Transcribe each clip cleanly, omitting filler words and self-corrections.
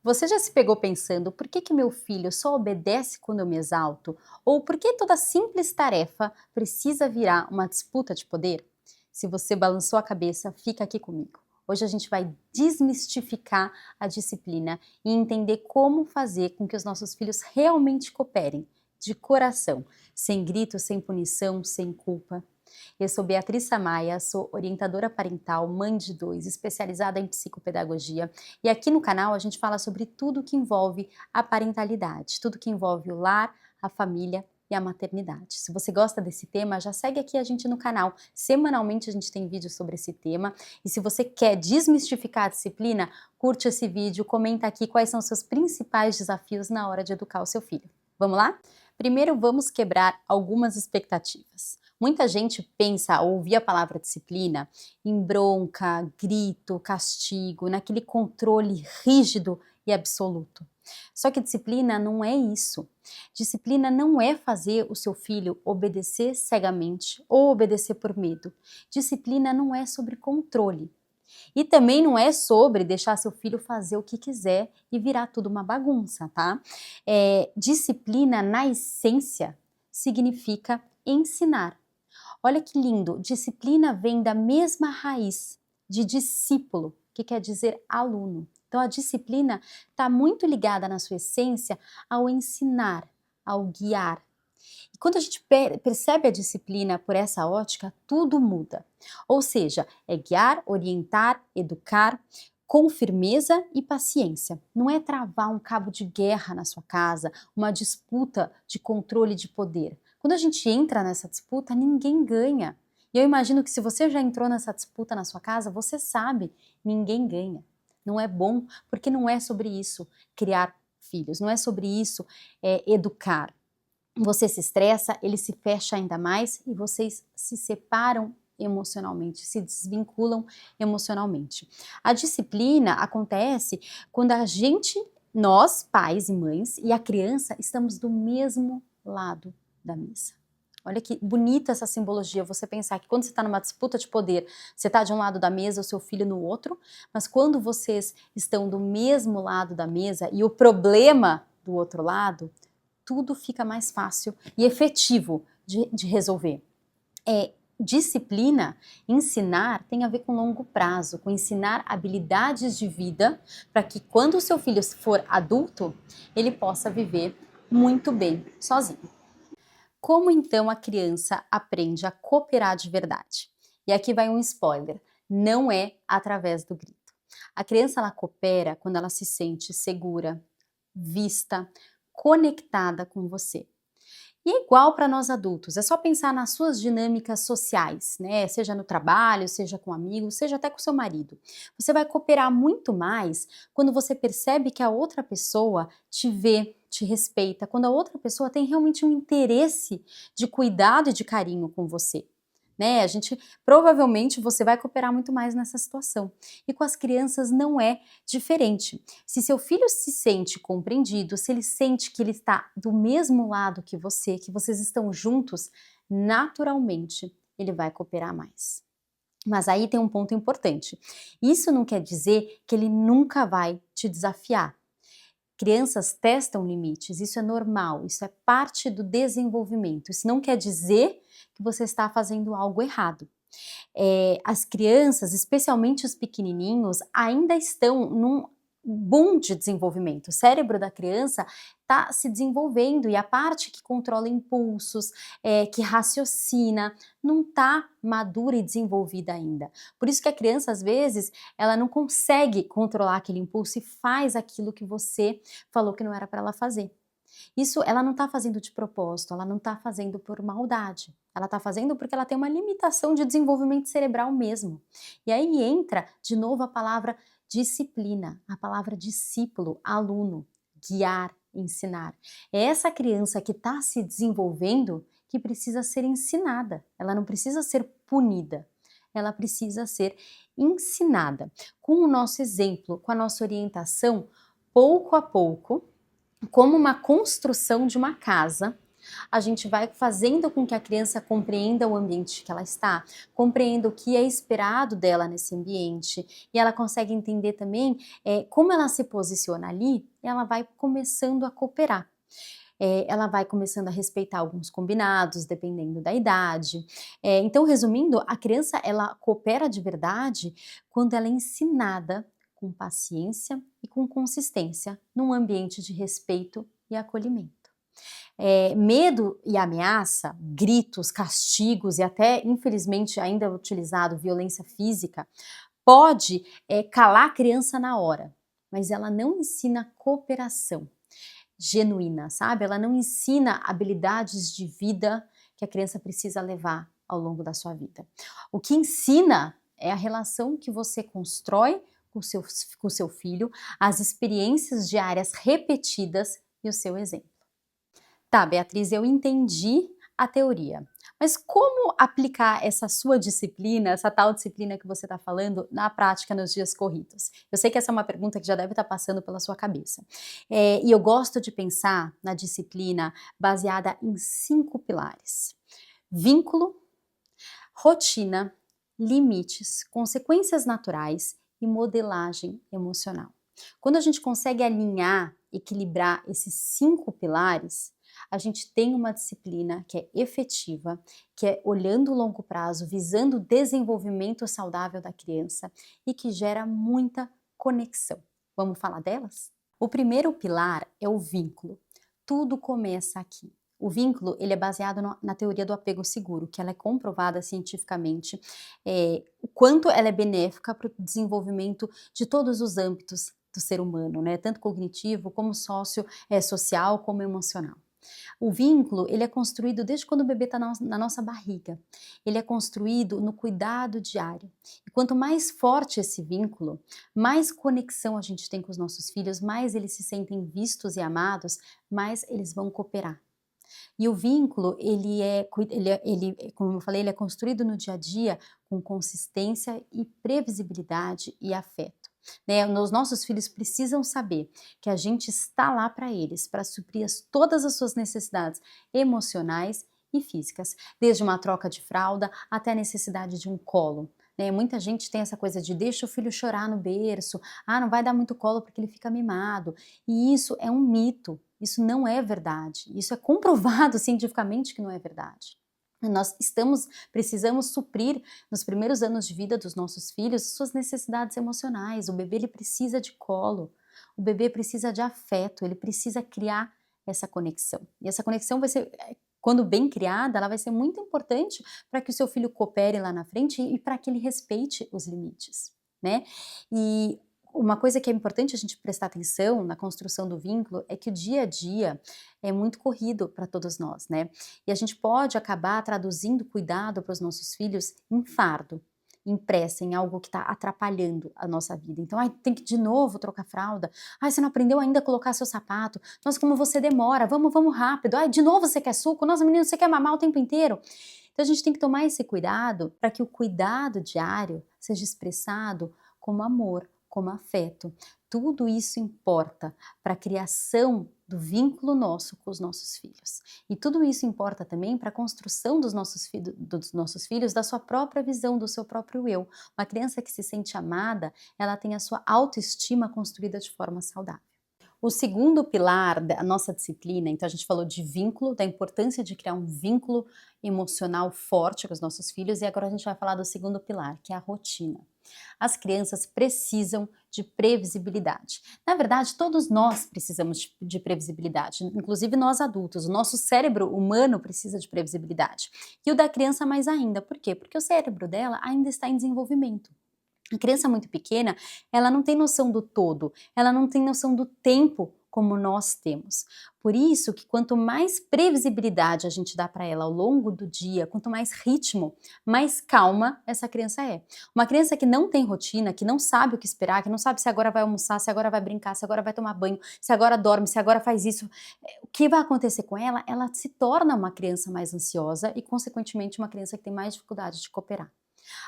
Você já se pegou pensando por que meu filho só obedece quando eu me exalto? Ou por que toda simples tarefa precisa virar uma disputa de poder? Se você balançou a cabeça, fica aqui comigo. Hoje a gente vai desmistificar a disciplina e entender como fazer com que os nossos filhos realmente cooperem, de coração, sem grito, sem punição, sem culpa. Eu sou Beatriz Samaia, sou orientadora parental, mãe de dois, especializada em psicopedagogia, e aqui no canal a gente fala sobre tudo que envolve a parentalidade, tudo que envolve o lar, a família e a maternidade. Se você gosta desse tema, já segue aqui a gente no canal. Semanalmente a gente tem vídeos sobre esse tema, e se você quer desmistificar a disciplina, curte esse vídeo, comenta aqui quais são os seus principais desafios na hora de educar o seu filho. Vamos lá? Primeiro vamos quebrar algumas expectativas. Muita gente pensa ao ouvir a palavra disciplina em bronca, grito, castigo, naquele controle rígido e absoluto. Só que disciplina não é isso. Disciplina não é fazer o seu filho obedecer cegamente ou obedecer por medo. Disciplina não é sobre controle. E também não é sobre deixar seu filho fazer o que quiser e virar tudo uma bagunça, tá? Disciplina, na essência, significa ensinar. Olha que lindo, disciplina vem da mesma raiz de discípulo, que quer dizer aluno. Então a disciplina está muito ligada na sua essência ao ensinar, ao guiar. E quando a gente percebe a disciplina por essa ótica, tudo muda. Ou seja, é guiar, orientar, educar, com firmeza e paciência. Não é travar um cabo de guerra na sua casa, uma disputa de controle de poder. Quando a gente entra nessa disputa, ninguém ganha. E eu imagino que se você já entrou nessa disputa na sua casa, você sabe, ninguém ganha. Não é bom, porque não é sobre isso criar filhos, não é sobre isso educar. Você se estressa, ele se fecha ainda mais e vocês se separam emocionalmente, se desvinculam emocionalmente. A disciplina acontece quando nós, pais e mães, e a criança, estamos do mesmo lado da mesa. Olha que bonita essa simbologia, você pensar que quando você está numa disputa de poder, você está de um lado da mesa, o seu filho no outro, mas quando vocês estão do mesmo lado da mesa e o problema do outro lado, tudo fica mais fácil e efetivo de resolver. Disciplina, ensinar, tem a ver com longo prazo, com ensinar habilidades de vida para que quando o seu filho for adulto, ele possa viver muito bem sozinho. Como então a criança aprende a cooperar de verdade? E aqui vai um spoiler, não é através do grito. A criança ela coopera quando ela se sente segura, vista, conectada com você. E é igual para nós adultos, é só pensar nas suas dinâmicas sociais, né? Seja no trabalho, seja com amigos, seja até com seu marido. Você vai cooperar muito mais quando você percebe que a outra pessoa te vê, te respeita, quando a outra pessoa tem realmente um interesse de cuidado e de carinho com você. Né? Provavelmente você vai cooperar muito mais nessa situação. E com as crianças não é diferente. Se seu filho se sente compreendido, se ele sente que ele está do mesmo lado que vocês estão juntos, naturalmente ele vai cooperar mais. Mas aí tem um ponto importante. Isso não quer dizer que ele nunca vai te desafiar. Crianças testam limites, isso é normal, isso é parte do desenvolvimento. Isso não quer dizer que você está fazendo algo errado. As crianças, especialmente os pequenininhos, ainda estão num boom de desenvolvimento. O cérebro da criança está se desenvolvendo e a parte que controla impulsos, que raciocina, não está madura e desenvolvida ainda. Por isso que a criança, às vezes, ela não consegue controlar aquele impulso e faz aquilo que você falou que não era para ela fazer. Isso ela não está fazendo de propósito, ela não está fazendo por maldade. Ela está fazendo porque ela tem uma limitação de desenvolvimento cerebral mesmo. E aí entra de novo a palavra disciplina, a palavra discípulo, aluno, guiar, ensinar. É essa criança que está se desenvolvendo que precisa ser ensinada. Ela não precisa ser punida. Ela precisa ser ensinada. Com o nosso exemplo, com a nossa orientação, pouco a pouco, como uma construção de uma casa, A gente vai fazendo com que a criança compreenda o ambiente que ela está, compreenda o que é esperado dela nesse ambiente, e ela consegue entender também como ela se posiciona ali, ela vai começando a cooperar. Ela vai começando a respeitar alguns combinados, dependendo da idade. Então, resumindo, a criança ela coopera de verdade quando ela é ensinada com paciência e com consistência, num ambiente de respeito e acolhimento. Medo e ameaça, gritos, castigos e até, infelizmente, ainda é utilizado violência física, pode calar a criança na hora, mas ela não ensina cooperação genuína, sabe? Ela não ensina habilidades de vida que a criança precisa levar ao longo da sua vida. O que ensina é a relação que você constrói com o seu filho, as experiências diárias repetidas e o seu exemplo. Tá, Beatriz, eu entendi a teoria. Mas como aplicar essa sua disciplina, essa tal disciplina que você está falando, na prática nos dias corridos? Eu sei que essa é uma pergunta que já deve estar passando pela sua cabeça. E eu gosto de pensar na disciplina baseada em 5 pilares: vínculo, rotina, limites, consequências naturais e modelagem emocional. Quando a gente consegue alinhar, equilibrar esses 5 pilares, a gente tem uma disciplina que é efetiva, que é olhando o longo prazo, visando o desenvolvimento saudável da criança e que gera muita conexão. Vamos falar delas? O primeiro pilar é o vínculo. Tudo começa aqui. O vínculo ele é baseado na teoria do apego seguro, que ela é comprovada cientificamente, o quanto ela é benéfica para o desenvolvimento de todos os âmbitos do ser humano, né? Tanto cognitivo, como social, como emocional. O vínculo, ele é construído desde quando o bebê está na nossa barriga. Ele é construído no cuidado diário. E quanto mais forte esse vínculo, mais conexão a gente tem com os nossos filhos, mais eles se sentem vistos e amados, mais eles vão cooperar. E o vínculo, como eu falei, ele é construído no dia a dia com consistência e previsibilidade e afeto. Né? Os nossos filhos precisam saber que a gente está lá para eles, para suprir todas as suas necessidades emocionais e físicas, desde uma troca de fralda até a necessidade de um colo. Né? Muita gente tem essa coisa de deixa o filho chorar no berço, não vai dar muito colo porque ele fica mimado, e isso é um mito. Isso não é verdade. Isso é comprovado cientificamente que não é verdade. Nós precisamos suprir nos primeiros anos de vida dos nossos filhos suas necessidades emocionais. O bebê ele precisa de colo, o bebê precisa de afeto, ele precisa criar essa conexão. E essa conexão vai ser, quando bem criada, ela vai ser muito importante para que o seu filho coopere lá na frente e para que ele respeite os limites, né? E uma coisa que é importante a gente prestar atenção na construção do vínculo é que o dia a dia é muito corrido para todos nós, né? E a gente pode acabar traduzindo cuidado para os nossos filhos em fardo, em pressa, em algo que está atrapalhando a nossa vida. Então, tem que de novo trocar fralda. Você não aprendeu ainda a colocar seu sapato. Nossa, como você demora. Vamos rápido. De novo você quer suco. Nossa, menino, você quer mamar o tempo inteiro. Então, a gente tem que tomar esse cuidado para que o cuidado diário seja expressado como amor, como afeto. Tudo isso importa para a criação do vínculo nosso com os nossos filhos. E tudo isso importa também para a construção dos nossos filhos, da sua própria visão, do seu próprio eu. Uma criança que se sente amada, ela tem a sua autoestima construída de forma saudável. O segundo pilar da nossa disciplina, então a gente falou de vínculo, da importância de criar um vínculo emocional forte com os nossos filhos, e agora a gente vai falar do segundo pilar, que é a rotina. As crianças precisam de previsibilidade. Na verdade, todos nós precisamos de previsibilidade, inclusive nós adultos. O nosso cérebro humano precisa de previsibilidade. E o da criança mais ainda. Por quê? Porque o cérebro dela ainda está em desenvolvimento. A criança muito pequena, ela não tem noção do todo, ela não tem noção do tempo como nós temos. Por isso que quanto mais previsibilidade a gente dá para ela ao longo do dia, quanto mais ritmo, mais calma essa criança é. Uma criança que não tem rotina, que não sabe o que esperar, que não sabe se agora vai almoçar, se agora vai brincar, se agora vai tomar banho, se agora dorme, se agora faz isso, o que vai acontecer com ela? Ela se torna uma criança mais ansiosa e, consequentemente, uma criança que tem mais dificuldade de cooperar.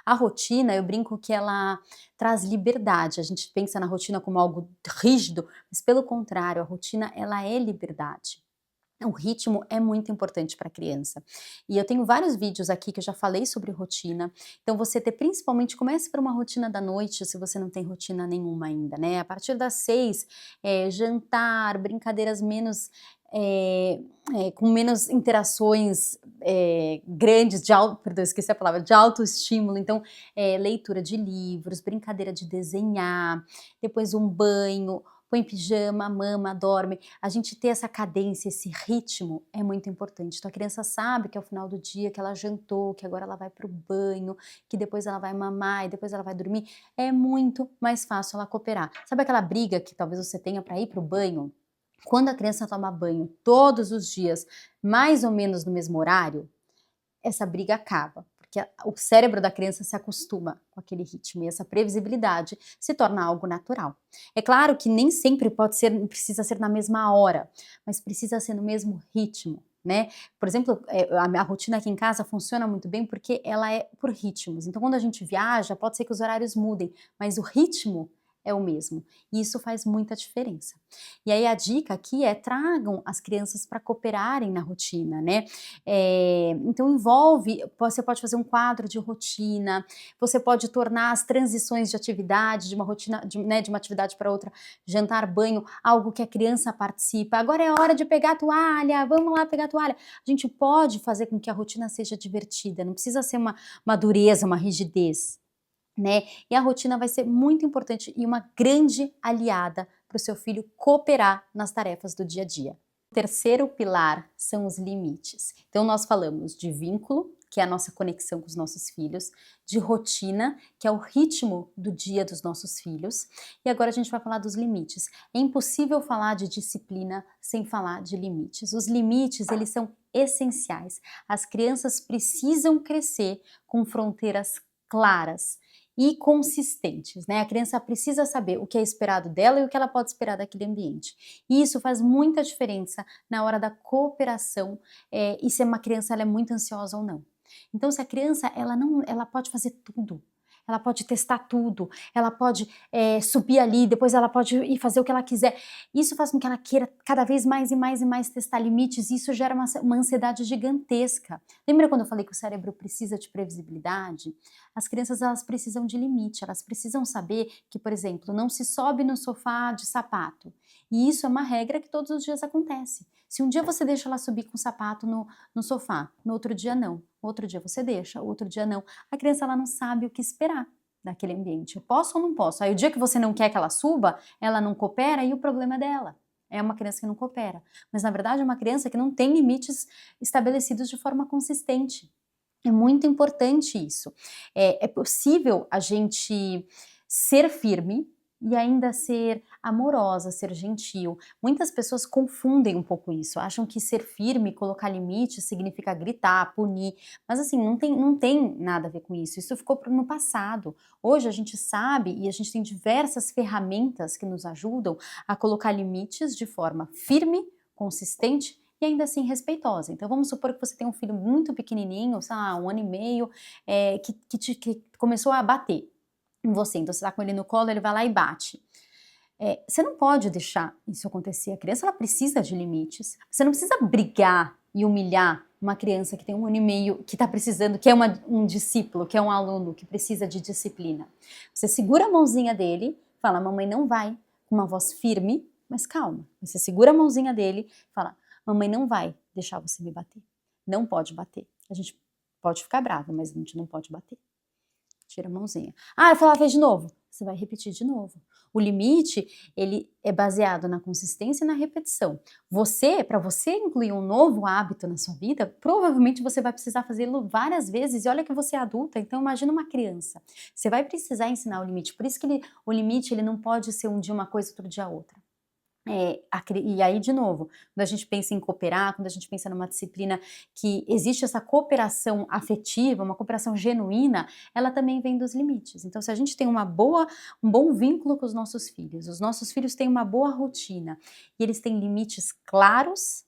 A rotina, eu brinco que ela traz liberdade. A gente pensa na rotina como algo rígido, mas pelo contrário, a rotina ela é liberdade. O ritmo é muito importante para a criança. E eu tenho vários vídeos aqui que eu já falei sobre rotina. Então você ter principalmente comece por uma rotina da noite, se você não tem rotina nenhuma ainda, né. A partir das 6, jantar, brincadeiras menos, eh com menos interações, grandes de alto perdão, esqueci a palavra, de autoestímulo. Então, leitura de livros, brincadeira de desenhar, depois um banho, põe pijama, mama, dorme. A gente ter essa cadência, esse ritmo é muito importante. Então a criança sabe que é o final do dia, que ela jantou, que agora ela vai para o banho, que depois ela vai mamar e depois ela vai dormir. É muito mais fácil ela cooperar. Sabe aquela briga que talvez você tenha para ir para o banho? Quando a criança toma banho todos os dias, mais ou menos no mesmo horário, essa briga acaba, porque o cérebro da criança se acostuma com aquele ritmo e essa previsibilidade se torna algo natural. É claro que nem sempre precisa ser na mesma hora, mas precisa ser no mesmo ritmo, né? Por exemplo, a minha rotina aqui em casa funciona muito bem porque ela é por ritmos. Então, quando a gente viaja, pode ser que os horários mudem, mas o ritmo é o mesmo. E isso faz muita diferença. E aí a dica aqui é tragam as crianças para cooperarem na rotina, né? Então envolve, você pode fazer um quadro de rotina, você pode tornar as transições de atividade, de uma rotina, de uma atividade para outra, jantar, banho, algo que a criança participa. Agora é hora de pegar a toalha, vamos lá pegar a toalha. A gente pode fazer com que a rotina seja divertida, não precisa ser uma dureza, uma rigidez, né? E a rotina vai ser muito importante e uma grande aliada para o seu filho cooperar nas tarefas do dia a dia. O terceiro pilar são os limites. Então nós falamos de vínculo, que é a nossa conexão com os nossos filhos, de rotina, que é o ritmo do dia dos nossos filhos, e agora a gente vai falar dos limites. É impossível falar de disciplina sem falar de limites. Os limites, eles são essenciais. As crianças precisam crescer com fronteiras claras e consistentes, né? A criança precisa saber o que é esperado dela e o que ela pode esperar daquele ambiente. E isso faz muita diferença na hora da cooperação, e se uma criança ela é muito ansiosa ou não. Então, se a criança ela pode fazer tudo, ela pode testar tudo, ela pode subir ali, depois ela pode ir fazer o que ela quiser. Isso faz com que ela queira cada vez mais e mais e mais testar limites, e isso gera uma ansiedade gigantesca. Lembra quando eu falei que o cérebro precisa de previsibilidade? As crianças elas precisam de limite, elas precisam saber que, por exemplo, não se sobe no sofá de sapato. E isso é uma regra que todos os dias acontece. Se um dia você deixa ela subir com o sapato no sofá, no outro dia não. Outro dia você deixa, outro dia não. A criança ela não sabe o que esperar daquele ambiente. Eu posso ou não posso? Aí o dia que você não quer que ela suba, ela não coopera e o problema é dela. É uma criança que não coopera. Mas na verdade é uma criança que não tem limites estabelecidos de forma consistente. É muito importante isso. É possível a gente ser firme e ainda ser amorosa, ser gentil. Muitas pessoas confundem um pouco isso, acham que ser firme, colocar limites significa gritar, punir, mas assim, não tem nada a ver com isso, isso ficou no passado. Hoje a gente sabe e a gente tem diversas ferramentas que nos ajudam a colocar limites de forma firme, consistente e ainda assim respeitosa. Então vamos supor que você tem um filho muito pequenininho, sei lá, 1 ano e meio, que começou a bater em você, então você tá com ele no colo, ele vai lá e bate. Você não pode deixar isso acontecer, a criança ela precisa de limites, você não precisa brigar e humilhar uma criança que tem 1 ano e meio, que está precisando, que é um discípulo, que é um aluno, que precisa de disciplina. Você segura a mãozinha dele, fala, mamãe não vai, com uma voz firme, mas calma. Você segura a mãozinha dele, fala, mamãe não vai deixar você me bater, não pode bater. A gente pode ficar brava, mas a gente não pode bater. Tira a mãozinha. Ah, ela fez de novo. Você vai repetir de novo. O limite, ele é baseado na consistência e na repetição. Para você incluir um novo hábito na sua vida, provavelmente você vai precisar fazê-lo várias vezes. E olha que você é adulta, então imagina uma criança. Você vai precisar ensinar o limite. Por isso que o limite ele não pode ser um dia uma coisa, outro dia outra. E aí, de novo, quando a gente pensa em cooperar, quando a gente pensa numa disciplina que existe essa cooperação afetiva, uma cooperação genuína, ela também vem dos limites. Então, se a gente tem um bom vínculo com os nossos filhos têm uma boa rotina e eles têm limites claros,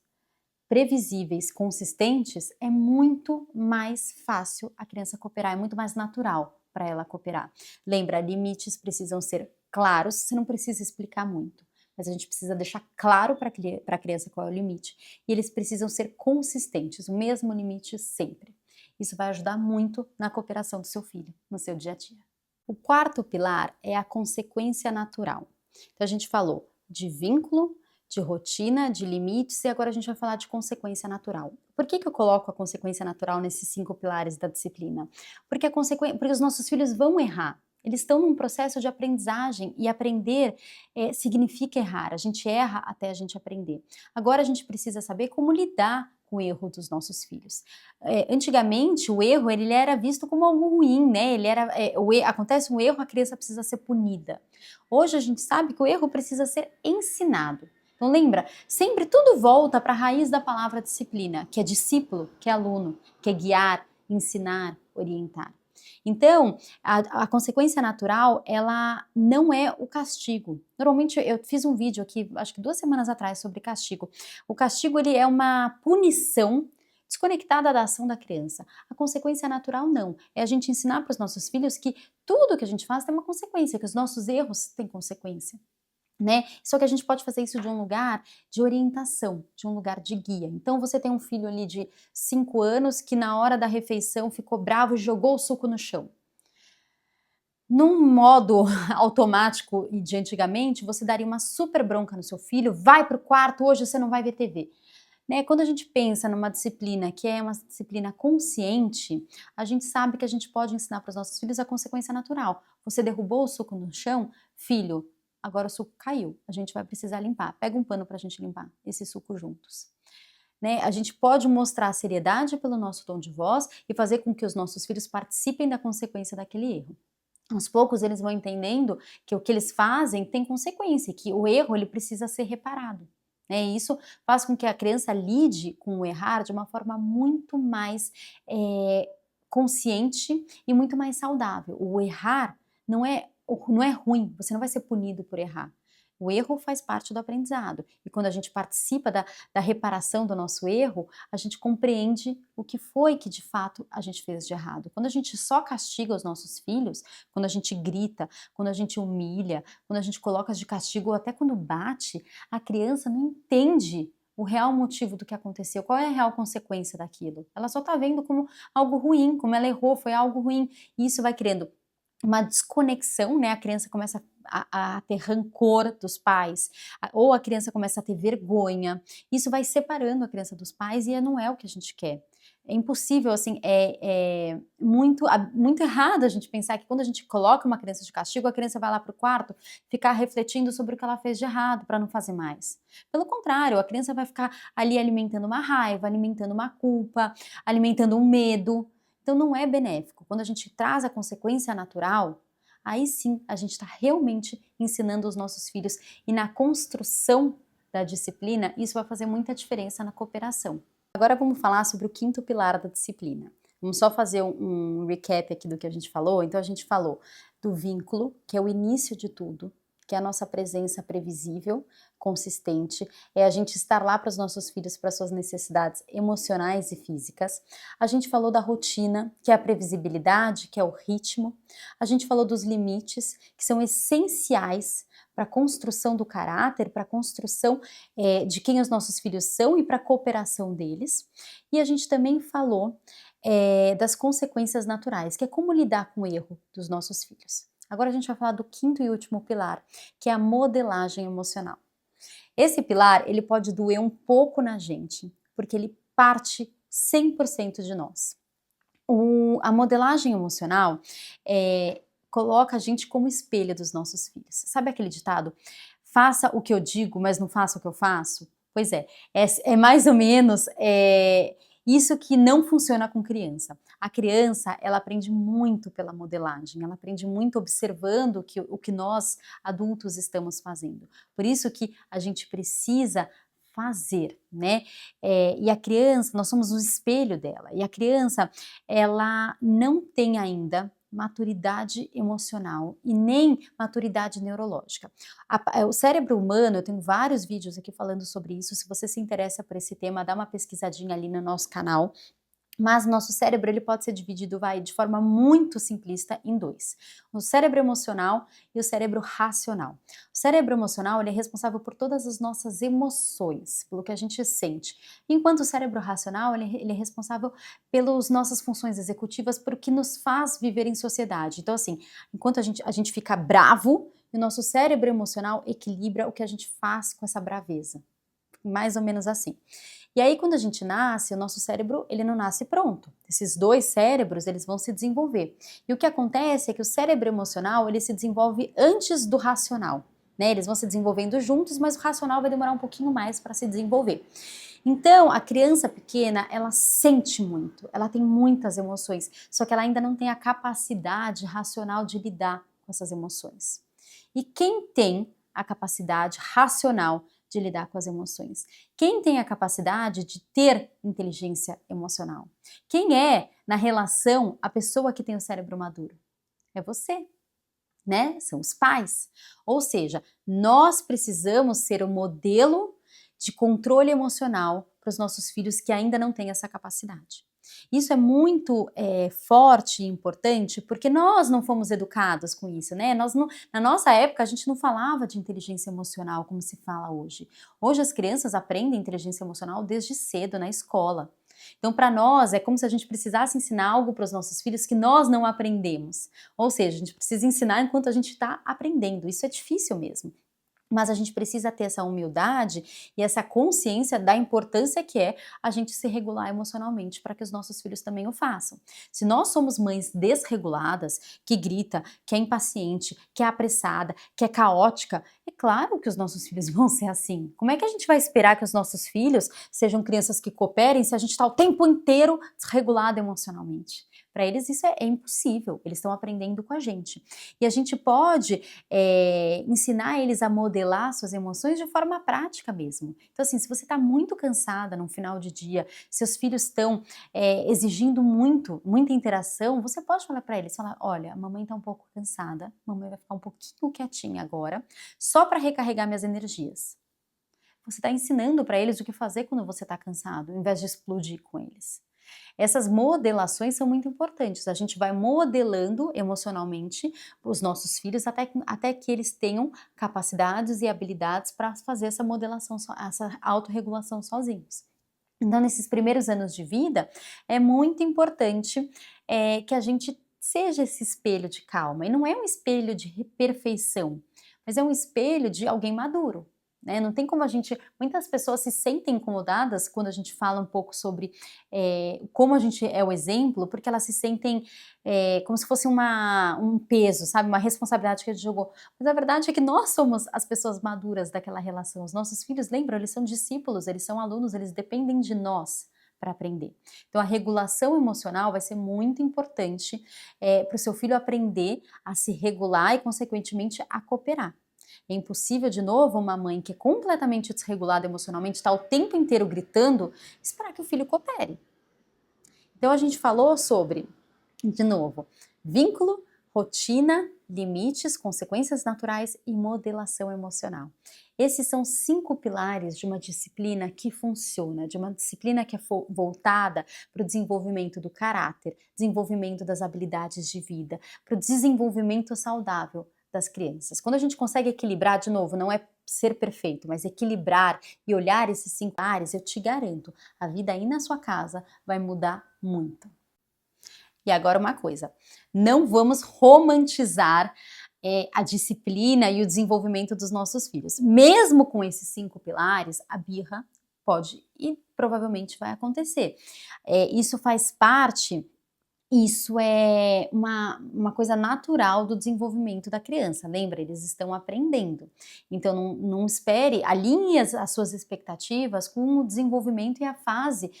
previsíveis, consistentes, é muito mais fácil a criança cooperar, é muito mais natural para ela cooperar. Lembra, limites precisam ser claros, você não precisa explicar muito. mas a gente precisa deixar claro para a criança qual é o limite. E eles precisam ser consistentes, o mesmo limite sempre. Isso vai ajudar muito na cooperação do seu filho, no seu dia a dia. O quarto pilar é a consequência natural. Então a gente falou de vínculo, de rotina, de limites e agora a gente vai falar de consequência natural. Por que eu coloco a consequência natural nesses 5 pilares da disciplina? Porque os nossos filhos vão errar. Eles estão num processo de aprendizagem e aprender significa errar. A gente erra até a gente aprender. Agora a gente precisa saber como lidar com o erro dos nossos filhos. Antigamente o erro ele era visto como algo ruim, né? Acontece um erro, a criança precisa ser punida. Hoje a gente sabe que o erro precisa ser ensinado. Então lembra, sempre tudo volta para a raiz da palavra disciplina, que é discípulo, que é aluno, que é guiar, ensinar, orientar. Então, a consequência natural, ela não é o castigo. Normalmente, eu fiz um vídeo aqui, acho que 2 semanas atrás, sobre castigo. O castigo, ele é uma punição desconectada da ação da criança. A consequência natural, não. É a gente ensinar para os nossos filhos que tudo que a gente faz tem uma consequência, que os nossos erros têm consequência. Né? Só que a gente pode fazer isso de um lugar de orientação, de um lugar de guia. Então você tem um filho ali de 5 anos que na hora da refeição ficou bravo e jogou o suco no chão. Num modo automático e de antigamente, você daria uma super bronca no seu filho, vai pro quarto, hoje você não vai ver TV. Né? Quando a gente pensa numa disciplina que é uma disciplina consciente, a gente sabe que a gente pode ensinar para os nossos filhos a consequência natural. Você derrubou o suco no chão, filho, agora o suco caiu, a gente vai precisar limpar. Pega um pano para a gente limpar esse suco juntos. Né? A gente pode mostrar seriedade pelo nosso tom de voz e fazer com que os nossos filhos participem da consequência daquele erro. Aos poucos eles vão entendendo que o que eles fazem tem consequência, que o erro ele precisa ser reparado. Né? E isso faz com que a criança lide com o errar de uma forma muito mais consciente e muito mais saudável. O errar não é ruim, você não vai ser punido por errar. O erro faz parte do aprendizado. E quando a gente participa da reparação do nosso erro, a gente compreende o que foi que de fato a gente fez de errado. Quando a gente só castiga os nossos filhos, quando a gente grita, quando a gente humilha, quando a gente coloca de castigo ou até quando bate, a criança não entende o real motivo do que aconteceu, qual é a real consequência daquilo. Ela só está vendo como algo ruim, como ela errou, foi algo ruim. E isso vai criando uma desconexão, né? A criança começa a ter rancor dos pais, ou a criança começa a ter vergonha. Isso vai separando a criança dos pais e não é o que a gente quer. É impossível, assim, é muito errado a gente pensar que quando a gente coloca uma criança de castigo, a criança vai lá para o quarto ficar refletindo sobre o que ela fez de errado para não fazer mais. Pelo contrário, a criança vai ficar ali alimentando uma raiva, alimentando uma culpa, alimentando um medo. Então não é benéfico. Quando a gente traz a consequência natural, aí sim a gente está realmente ensinando os nossos filhos e na construção da disciplina, isso vai fazer muita diferença na cooperação. Agora vamos falar sobre o 5º pilar da disciplina. Vamos só fazer um recap aqui do que a gente falou. Então a gente falou do vínculo, que é o início de tudo, que é a nossa presença previsível, consistente, é a gente estar lá para os nossos filhos, para suas necessidades emocionais e físicas. A gente falou da rotina, que é a previsibilidade, que é o ritmo. A gente falou dos limites, que são essenciais para a construção do caráter, para a construção de quem os nossos filhos são e para a cooperação deles. E a gente também falou das consequências naturais, que é como lidar com o erro dos nossos filhos. Agora a gente vai falar do 5º e último pilar, que é a modelagem emocional. Esse pilar, ele pode doer um pouco na gente, porque ele parte 100% de nós. A modelagem emocional coloca a gente como espelho dos nossos filhos. Sabe aquele ditado? Faça o que eu digo, mas não faça o que eu faço? Pois é mais ou menos isso que não funciona com criança. A criança, ela aprende muito pela modelagem, ela aprende muito observando o que nós, adultos, estamos fazendo. Por isso que a gente precisa fazer, né? E a criança, nós somos o espelho dela, e a criança, ela não tem ainda maturidade emocional e nem maturidade neurológica. O cérebro humano, eu tenho vários vídeos aqui falando sobre isso, se você se interessa por esse tema, dá uma pesquisadinha ali no nosso canal. Mas o nosso cérebro ele pode ser dividido de forma muito simplista em dois: o cérebro emocional e o cérebro racional. O cérebro emocional ele é responsável por todas as nossas emoções, pelo que a gente sente, enquanto o cérebro racional ele é responsável pelas nossas funções executivas, por o que nos faz viver em sociedade. Então assim, enquanto a gente fica bravo, o nosso cérebro emocional equilibra o que a gente faz com essa braveza, mais ou menos assim. E aí quando a gente nasce, o nosso cérebro ele não nasce pronto. Esses dois cérebros eles vão se desenvolver. E o que acontece é que o cérebro emocional ele se desenvolve antes do racional. Né? Eles vão se desenvolvendo juntos, mas o racional vai demorar um pouquinho mais para se desenvolver. Então, a criança pequena, ela sente muito, ela tem muitas emoções, só que ela ainda não tem a capacidade racional de lidar com essas emoções. E quem tem a capacidade racional de lidar com as emoções? Quem tem a capacidade de ter inteligência emocional? Quem é, na relação, a pessoa que tem o cérebro maduro? É você, né? São os pais. Ou seja, nós precisamos ser o modelo de controle emocional para os nossos filhos que ainda não têm essa capacidade. Isso é muito forte e importante porque nós não fomos educados com isso, né? Na nossa época a gente não falava de inteligência emocional como se fala hoje. Hoje as crianças aprendem inteligência emocional desde cedo na escola. Então, para nós, é como se a gente precisasse ensinar algo para os nossos filhos que nós não aprendemos. Ou seja, a gente precisa ensinar enquanto a gente está aprendendo. Isso é difícil mesmo. Mas a gente precisa ter essa humildade e essa consciência da importância que é a gente se regular emocionalmente para que os nossos filhos também o façam. Se nós somos mães desreguladas, que grita, que é impaciente, que é apressada, que é caótica, é claro que os nossos filhos vão ser assim. Como é que a gente vai esperar que os nossos filhos sejam crianças que cooperem se a gente está o tempo inteiro desregulado emocionalmente? Para eles isso é impossível, eles estão aprendendo com a gente. E a gente pode ensinar eles a modelar suas emoções de forma prática mesmo. Então assim, se você está muito cansada no final de dia, seus filhos estão exigindo muita interação, você pode falar para eles, olha, a mamãe está um pouco cansada, a mamãe vai ficar um pouquinho quietinha agora, só para recarregar minhas energias. Você está ensinando para eles o que fazer quando você está cansado, ao invés de explodir com eles. Essas modelações são muito importantes. A gente vai modelando emocionalmente os nossos filhos até que eles tenham capacidades e habilidades para fazer essa modelação, essa autorregulação sozinhos. Então, nesses primeiros anos de vida, é muito importante que a gente seja esse espelho de calma. E não é um espelho de perfeição, mas é um espelho de alguém maduro. Né? Não tem como muitas pessoas se sentem incomodadas quando a gente fala um pouco sobre como a gente é o exemplo, porque elas se sentem como se fosse um peso, sabe? Uma responsabilidade que a gente jogou. Mas a verdade é que nós somos as pessoas maduras daquela relação. Os nossos filhos, lembram, eles são discípulos, eles são alunos, eles dependem de nós para aprender. Então a regulação emocional vai ser muito importante para o seu filho aprender a se regular e, consequentemente, a cooperar. É impossível, de novo, uma mãe que é completamente desregulada emocionalmente, está o tempo inteiro gritando, esperar que o filho coopere. Então a gente falou sobre, de novo, vínculo, rotina, limites, consequências naturais e modelação emocional. Esses são 5 pilares de uma disciplina que funciona, de uma disciplina que é voltada para o desenvolvimento do caráter, desenvolvimento das habilidades de vida, para o desenvolvimento saudável das crianças. Quando a gente consegue equilibrar, de novo, não é ser perfeito, mas equilibrar e olhar esses 5 pilares, eu te garanto, a vida aí na sua casa vai mudar muito. E agora uma coisa, não vamos romantizar a disciplina e o desenvolvimento dos nossos filhos. Mesmo com esses 5 pilares, a birra pode e provavelmente vai acontecer. Isso faz parte. Isso é uma coisa natural do desenvolvimento da criança. Lembra, eles estão aprendendo. Então não espere, alinhe as suas expectativas com o desenvolvimento e a fase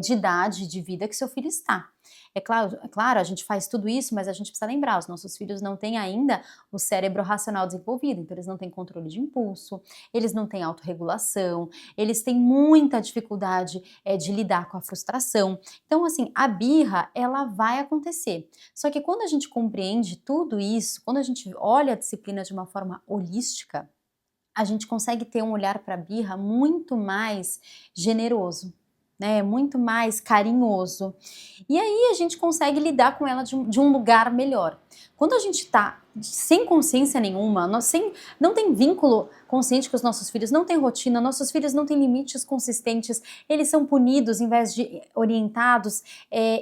de idade, de vida que seu filho está. É claro, a gente faz tudo isso, mas a gente precisa lembrar, os nossos filhos não têm ainda o cérebro racional desenvolvido, então eles não têm controle de impulso, eles não têm autorregulação, eles têm muita dificuldade de lidar com a frustração. Então, assim, a birra, ela vai acontecer. Só que quando a gente compreende tudo isso, quando a gente olha a disciplina de uma forma holística, a gente consegue ter um olhar para a birra muito mais generoso. né? É muito mais carinhoso. E aí a gente consegue lidar com ela de um lugar melhor. Quando a gente tá sem consciência nenhuma, não tem vínculo consciente com os nossos filhos, não tem rotina, nossos filhos não têm limites consistentes, eles são punidos em vez de orientados,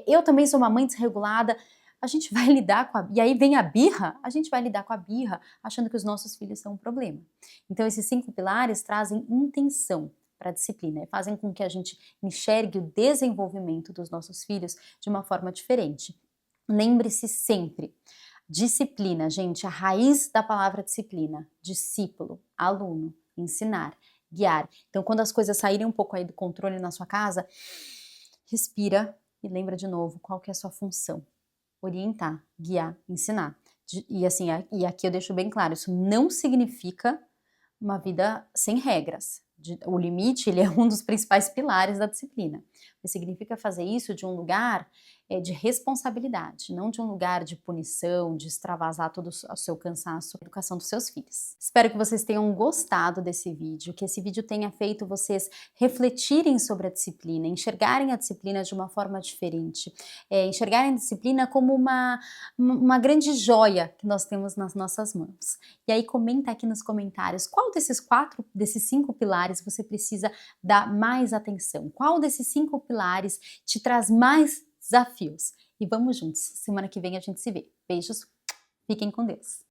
eu também sou uma mãe desregulada, a gente vai lidar com e aí vem a birra, a gente vai lidar com a birra achando que os nossos filhos são um problema. Então esses 5 pilares trazem intenção para a disciplina e fazem com que a gente enxergue o desenvolvimento dos nossos filhos de uma forma diferente. Lembre-se sempre, disciplina, gente, a raiz da palavra disciplina, discípulo, aluno, ensinar, guiar. Então, quando as coisas saírem um pouco aí do controle na sua casa, respira e lembra de novo qual que é a sua função. Orientar, guiar, ensinar. E assim, e aqui eu deixo bem claro, isso não significa uma vida sem regras. O limite, ele é um dos principais pilares da disciplina. Mas significa fazer isso de um lugar de responsabilidade, não de um lugar de punição, de extravasar todo o seu cansaço na educação dos seus filhos. Espero que vocês tenham gostado desse vídeo, que esse vídeo tenha feito vocês refletirem sobre a disciplina, enxergarem a disciplina de uma forma diferente, enxergarem a disciplina como uma grande joia que nós temos nas nossas mãos. E aí comenta aqui nos comentários qual desses 5 pilares você precisa dar mais atenção. Qual desses 5 pilares te traz mais desafios? E vamos juntos. Semana que vem a gente se vê. Beijos, fiquem com Deus.